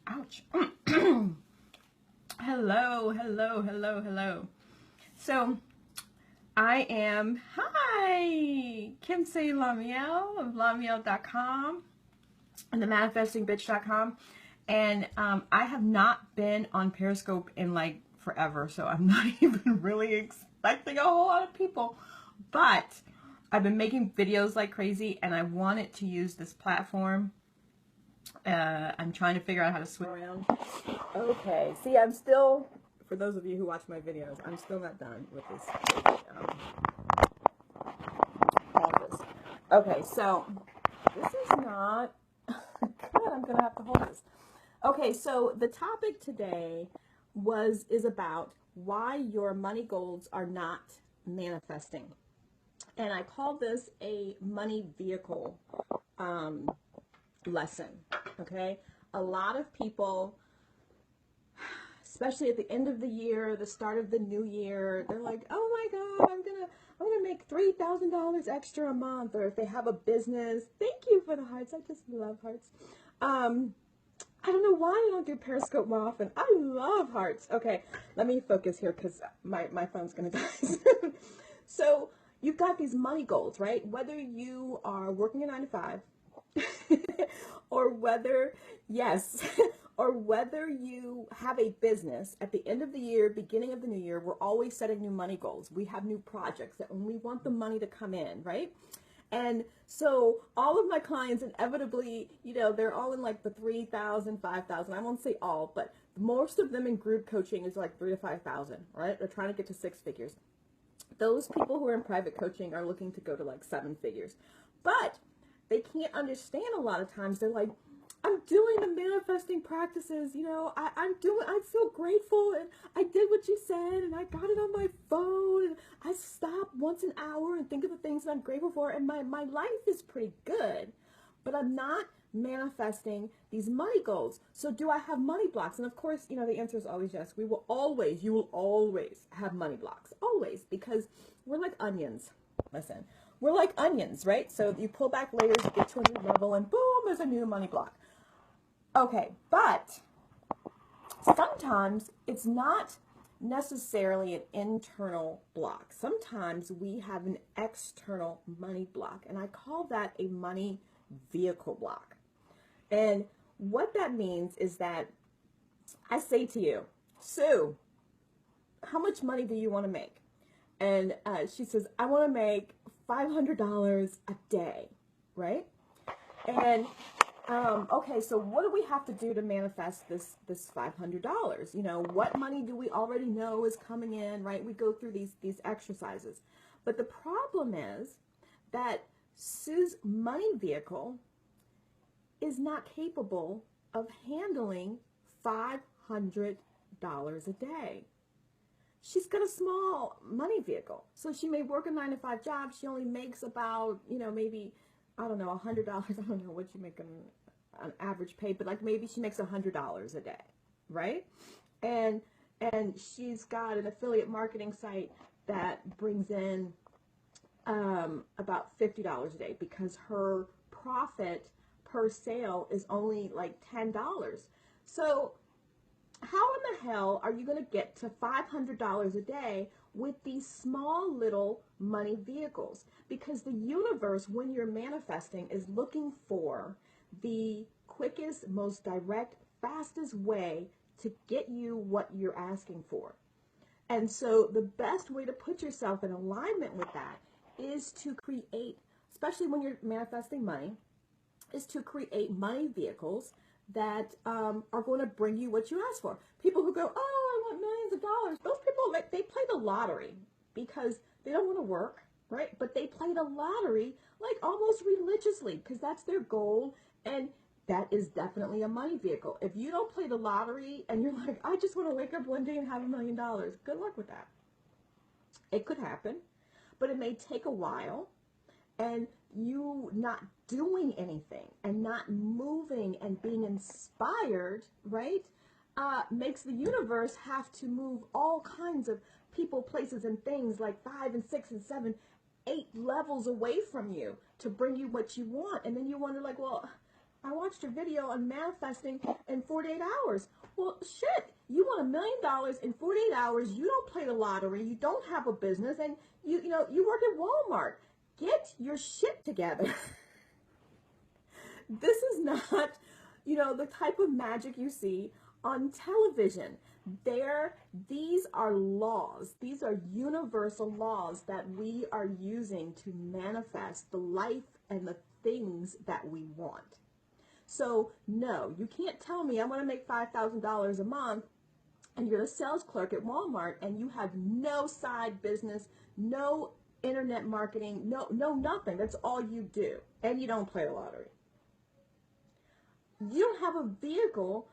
Ouch. Hello, hello, hello, hello. So hi, Kimsey Lamiel of Lamiel.com and the manifestingbitch.com. And I have not been on Periscope in like forever, so I'm not even really expecting a whole lot of people. But I've been making videos like crazy, and I wanted to use this platform. I'm trying to figure out how to swim around. Okay, see, I'm still, for those of you who watch my videos, I'm still not done with this office. Okay, so this is not good. I'm gonna have to hold this. Okay, so the topic today is about why your money goals are not manifesting, and I call this a money vehicle lesson. Okay, a lot of people, especially at the end of the year, the start of the new year, they're like, oh my God, I'm gonna make $3,000 extra a month. Or if they have a business, thank you for the hearts. I just love hearts. I don't know why I don't do Periscope more often. I love hearts. Okay, let me focus here because my phone's gonna die. So you've got these money goals, right? Whether you are working a 9 to 5, or whether, yes, or whether you have a business, at the end of the year, beginning of the new year, we're always setting new money goals. We have new projects that when we want the money to come in, right? And so all of my clients inevitably, they're all in like the 3,000, 5,000. I won't say all, but most of them in group coaching is like 3,000 to 5,000, right? They're trying to get to 6 figures. Those people who are in private coaching are looking to go to like 7 figures. But they can't understand a lot of times. They're like, I'm doing the manifesting practices, I feel grateful, and I did what you said, and I got it on my phone, and I stop once an hour and think of the things that I'm grateful for, and my life is pretty good, but I'm not manifesting these money goals. So do I have money blocks? And of course, the answer is always yes. You will always have money blocks, always, because we're like onions. Listen, we're like onions, right? So you pull back layers, you get to a new level, and boom, there's a new money block. Okay, but sometimes it's not necessarily an internal block. Sometimes we have an external money block, and I call that a money vehicle block. And what that means is that I say to you, Sue, how much money do you want to make? And she says, I want to make $500 a day, right? And okay, so what do we have to do to manifest this $500? What money do we already know is coming in, right? We go through these exercises. But the problem is that Sue's money vehicle is not capable of handling $500 a day. She's got a small money vehicle. So she may work a 9 to 5 job. She only makes about, maybe, I don't know, $100. I don't know what you make an average pay, but like maybe she makes $100 a day, right? And she's got an affiliate marketing site that brings in about $50 a day because her profit per sale is only like $10. So how in the hell are you going to get to $500 a day with these small little money vehicles? Because the universe, when you're manifesting, is looking for the quickest, most direct, fastest way to get you what you're asking for. And so the best way to put yourself in alignment with that is to create, especially when you're manifesting money, is to create money vehicles that are going to bring you what you ask for. People who go, oh, I want millions of dollars. Those people, they play the lottery because they don't want to work, right? But they play the lottery like almost religiously because that's their goal, and that is definitely a money vehicle. If you don't play the lottery and you're like, I just want to wake up one day and have $1 million, good luck with that. It could happen, but it may take a while. And you not doing anything and not moving and being inspired, right, makes the universe have to move all kinds of people, places, and things like 5 and 6 and 7, 8 levels away from you to bring you what you want. And then you wonder, like, well, I watched your video on manifesting in 48 hours. Well, shit, you want $1 million in 48 hours. You don't play the lottery. You don't have a business, and you work at Walmart. Get your shit together. This is not, the type of magic you see on television. These are laws. These are universal laws that we are using to manifest the life and the things that we want. So no, you can't tell me I want to make $5,000 a month and you're the sales clerk at Walmart and you have no side business, no internet marketing, no nothing. That's all you do. And you don't play the lottery. You don't have a vehicle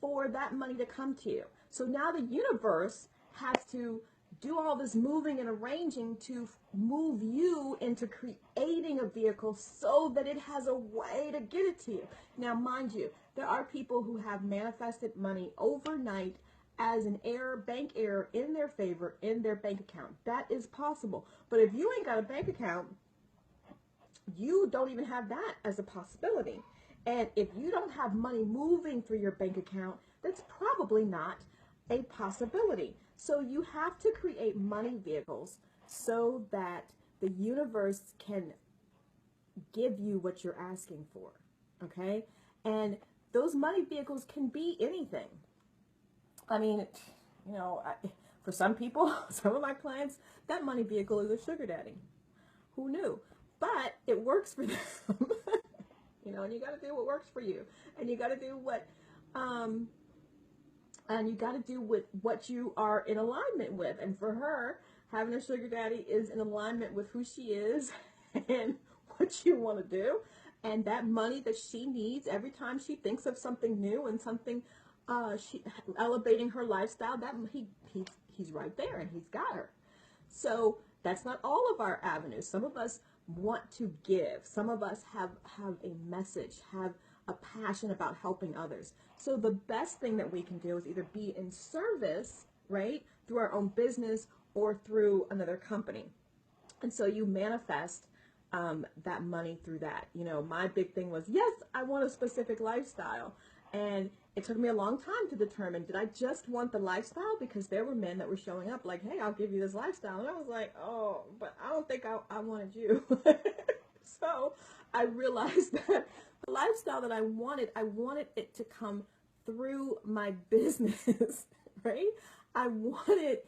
for that money to come to you. So now the universe has to do all this moving and arranging to move you into creating a vehicle so that it has a way to get it to you. Now, mind you, there are people who have manifested money overnight as an error, bank error in their favor in their bank account. That is possible. But if you ain't got a bank account, you don't even have that as a possibility. And if you don't have money moving through your bank account, that's probably not a possibility. So you have to create money vehicles so that the universe can give you what you're asking for, okay? And those money vehicles can be anything. I mean, for some people, some of my clients, that money vehicle is a sugar daddy. Who knew? But it works for them. And you got to do what works for you, and you got to do what you are in alignment with. And for her, having a sugar daddy is in alignment with who she is and what you want to do, and that money that she needs every time she thinks of something new and something she elevating her lifestyle. That he's right there, and he's got her. So that's not all of our avenues. Some of us want to give. Some of us have a message, have a passion about helping others. So the best thing that we can do is either be in service, right, through our own business or through another company. And so you manifest that money through that. My big thing was, yes, I want a specific lifestyle. And it took me a long time to determine, did I just want the lifestyle? Because there were men that were showing up like, hey, I'll give you this lifestyle. And I was like, oh, but I don't think I wanted you. So I realized that the lifestyle that I wanted it to come through my business, right? I wanted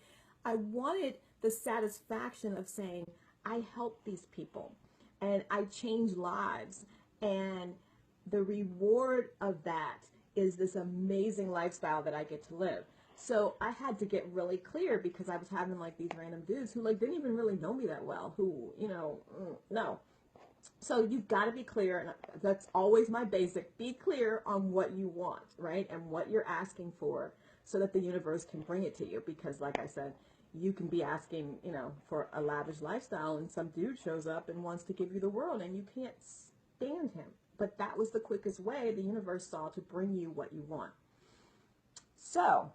the satisfaction of saying, I help these people and I change lives. And the reward of that is this amazing lifestyle that I get to live. So I had to get really clear because I was having like these random dudes who like didn't even really know me that well, who, no. So you've got to be clear, and that's always my basic. Be clear on what you want, right? And what you're asking for so that the universe can bring it to you. Because like I said, you can be asking, for a lavish lifestyle and some dude shows up and wants to give you the world and you can't stand him. But that was the quickest way the universe saw to bring you what you want. So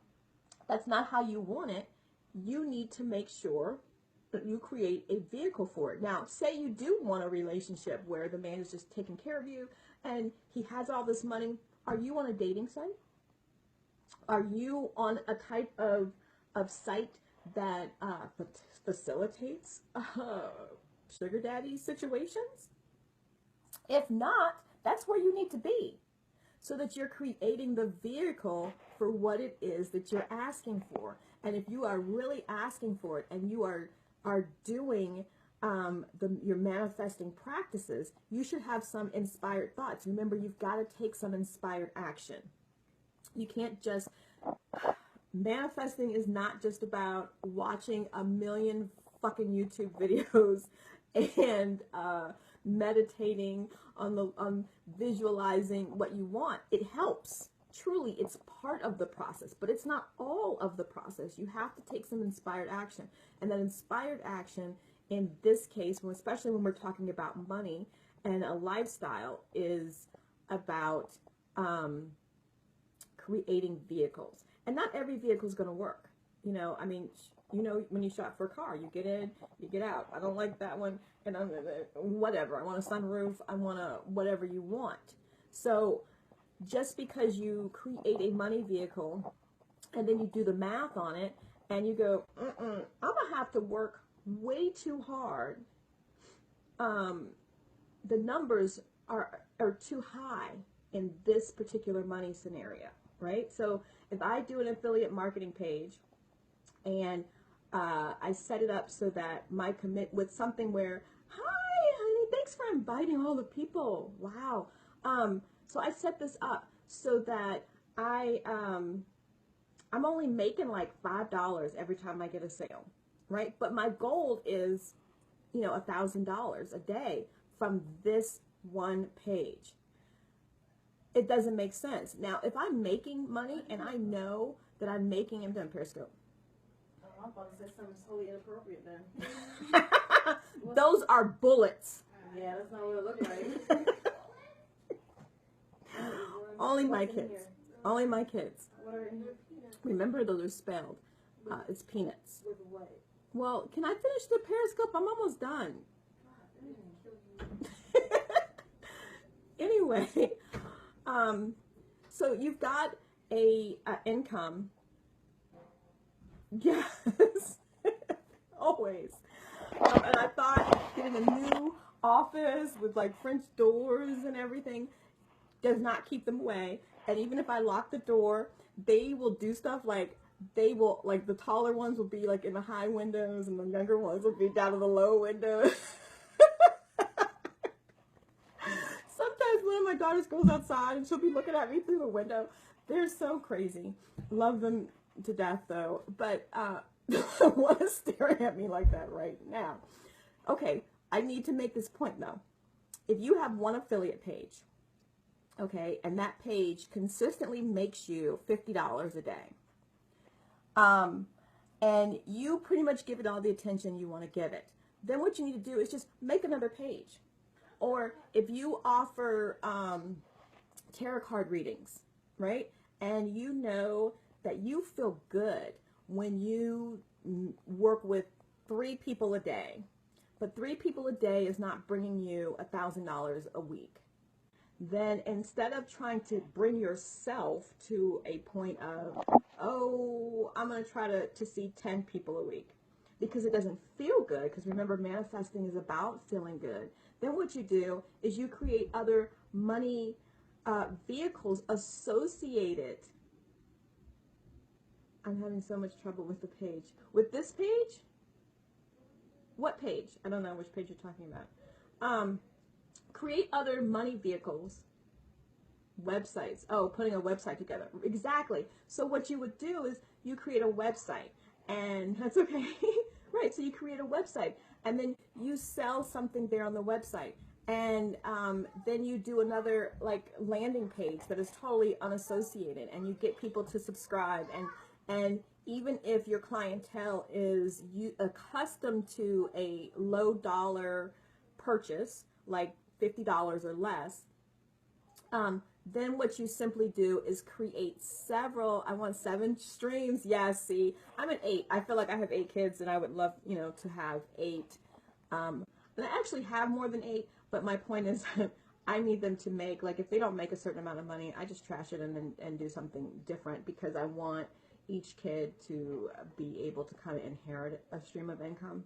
that's not how you want it. You need to make sure that you create a vehicle for it. Now, say you do want a relationship where the man is just taking care of you and he has all this money. Are you on a dating site? Are you on a type of site that facilitates sugar daddy situations? If not, that's where you need to be so that you're creating the vehicle for what it is that you're asking for. And if you are really asking for it and you are doing your manifesting practices, you should have some inspired thoughts. Remember, you've got to take some inspired action. You can't just, manifesting is not just about watching a million fucking YouTube videos and meditating on visualizing what you want. It helps. Truly, it's part of the process, but it's not all of the process. You have to take some inspired action. And that inspired action, in this case, especially when we're talking about money and a lifestyle, is about creating vehicles. And not every vehicle is going to work. When you shop for a car, you get in, you get out. I don't like that one, and whatever. I want a sunroof. I want whatever you want. So just because you create a money vehicle and then you do the math on it and you go, I'm going to have to work way too hard. The numbers are too high in this particular money scenario, right? So if I do an affiliate marketing page and I set it up so that my commit with something where, hi, honey, thanks for inviting all the people. Wow. So I set this up so that I'm only making like $5 every time I get a sale, right? But my goal is, $1,000 a day from this one page. It doesn't make sense. Now, if I'm making money and I know that I'm making, I'm done Periscope. I'm about to say something totally inappropriate then. Those are bullets. Yeah, that's not what it looks like. Only my kids. Only my kids. What are in here? Remember, those are spelled. It's peanuts. With what? Well, can I finish the Periscope? I'm almost done. Anyway, so you've got a income. Yes, always. And I thought getting a new office with like French doors and everything does not keep them away. And even if I lock the door, they will do stuff like the taller ones will be like in the high windows and the younger ones will be down in the low windows. Sometimes one of my daughters goes outside and she'll be looking at me through the window. They're so crazy. Love them to death though, but one is staring at me like that right now. Okay, I need to make this point though. If you have one affiliate page, okay, and that page consistently makes you $50 a day, and you pretty much give it all the attention you want to give it, then what you need to do is just make another page. Or if you offer tarot card readings, right, and you know that you feel good when you work with 3 people a day, but 3 people a day is not bringing you $1,000 a week, then instead of trying to bring yourself to a point of, oh, I'm going to try to see 10 people a week because it doesn't feel good, because remember, manifesting is about feeling good, then what you do is you create other money vehicles associated. I'm having so much trouble with the page. With this page? What page? I don't know which page you're talking about. Create other money vehicles. Websites. Oh, putting a website together. Exactly. So what you would do is you create a website. And that's okay. Right. So you create a website. And then you sell something there on the website. And then you do another like landing page that is totally unassociated. And you get people to subscribe. And even if your clientele is accustomed to a low dollar purchase, like $50 or less, then what you simply do is create several, I want 7 streams. Yeah, see, I'm at 8. I feel like I have 8 kids and I would love, to have 8. And I actually have more than 8, but my point is I need them to make, like if they don't make a certain amount of money, I just trash it and do something different, because I want each kid to be able to kind of inherit a stream of income.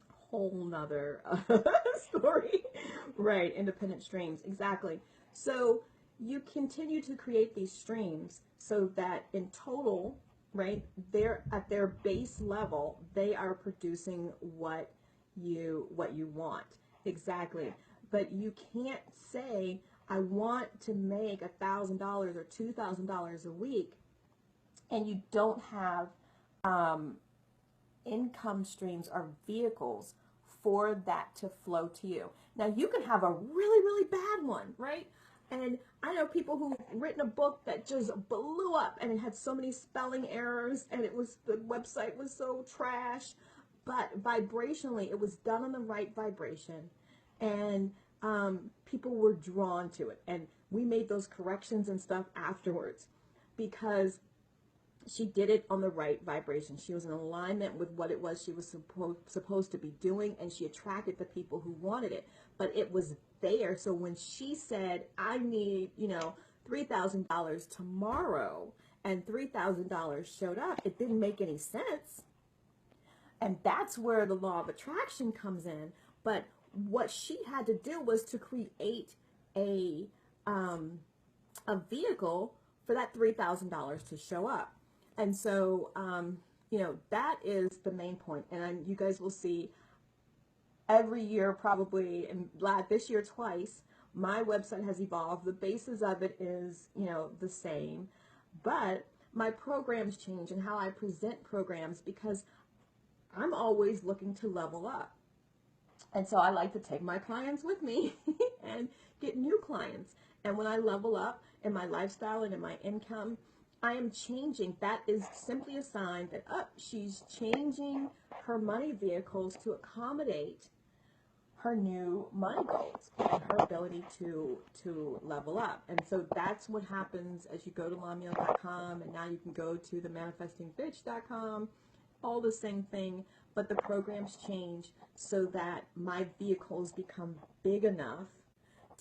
Whole nother story. Right, independent streams, exactly. So you continue to create these streams so that in total, right, they're at their base level, they are producing what you want. Exactly. But you can't say, I want to make $1,000 or $2,000 a week, and you don't have income streams or vehicles for that to flow to you. Now, you can have a really, really bad one, right? And I know people who've written a book that just blew up and it had so many spelling errors and the website was so trash, but vibrationally it was done on the right vibration, and people were drawn to it. And we made those corrections and stuff afterwards because she did it on the right vibration. She was in alignment with what it was she was supposed to be doing, and she attracted the people who wanted it. But it was there. So when she said, I need, you know, $3,000 tomorrow, and $3,000 showed up, it didn't make any sense. And that's where the law of attraction comes in. But what she had to do was to create a vehicle for that $3,000 to show up. And so, you know, that is the main point. And you guys will see every year, probably, and this year twice, my website has evolved. The basis of it is, you know, the same, but my programs change and how I present programs, because I'm always looking to level up. And so I like to take my clients with me and get new clients. And when I level up in my lifestyle and in my income, I am changing. That is simply a sign that she's changing her money vehicles to accommodate her new money goals and her ability to level up. And so that's what happens as you go to lamiel.com, and now you can go to the manifestingbitch.com, all the same thing, but the programs change so that my vehicles become big enough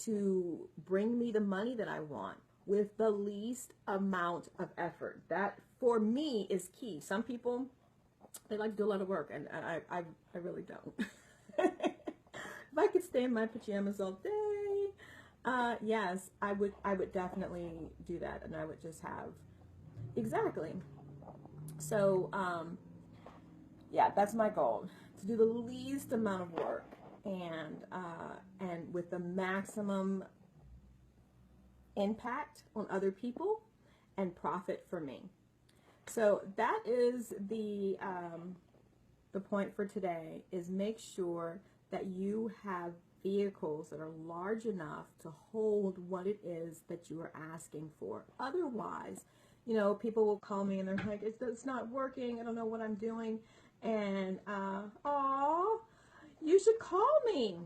to bring me the money that I want with the least amount of effort. That, for me, is key. Some people, they like to do a lot of work, and I really don't. If I could stay in my pajamas all day, yes, I would definitely do that, and I would just have, exactly. So, yeah, that's my goal, to do the least amount of work and with the maximum impact on other people and profit for me. So that is the point for today, is make sure that you have vehicles that are large enough to hold what it is that you are asking for. Otherwise, you know, people will call me and they're like, it's not working, I don't know what I'm doing. And, you should call me.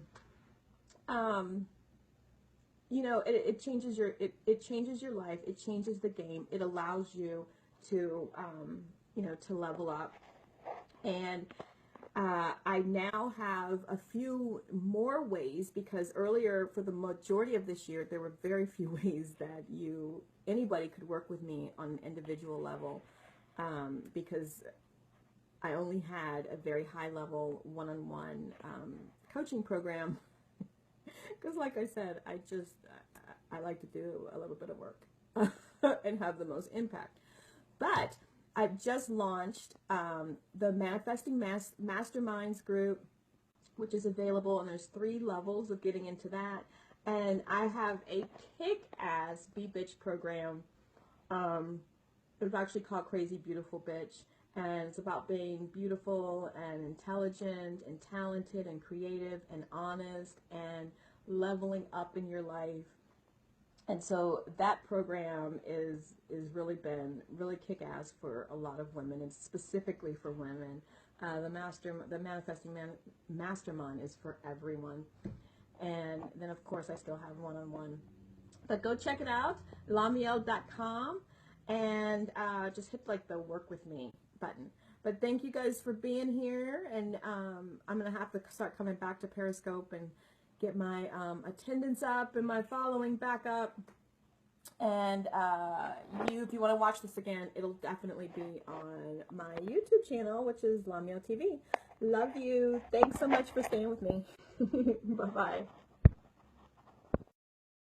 You know, it changes your, it changes your life. It changes the game. It allows you to, you know, to level up. And I now have a few more ways, because earlier, for the majority of this year, there were very few ways that anybody could work with me on an individual level, because I only had a very high level one-on-one coaching program. Because like I said, I like to do a little bit of work and have the most impact. But I've just launched the Manifesting Masterminds group, which is available, and there's 3 levels of getting into that. And I have a kick-ass B-Bitch program. It's actually called Crazy Beautiful Bitch. And it's about being beautiful and intelligent and talented and creative and honest and leveling up in your life. And so that program is really been really kick-ass for a lot of women, and specifically for women. The Manifesting Mastermind is for everyone. And then, of course, I still have one-on-one. But go check it out, lamiel.com, and just hit like the work with me button. But thank you guys for being here, and I'm going to have to start coming back to Periscope and get my attendance up and my following back up. And if you want to watch this again, it'll definitely be on my YouTube channel, which is Lamiel TV. Love you. Thanks so much for staying with me. Bye-bye.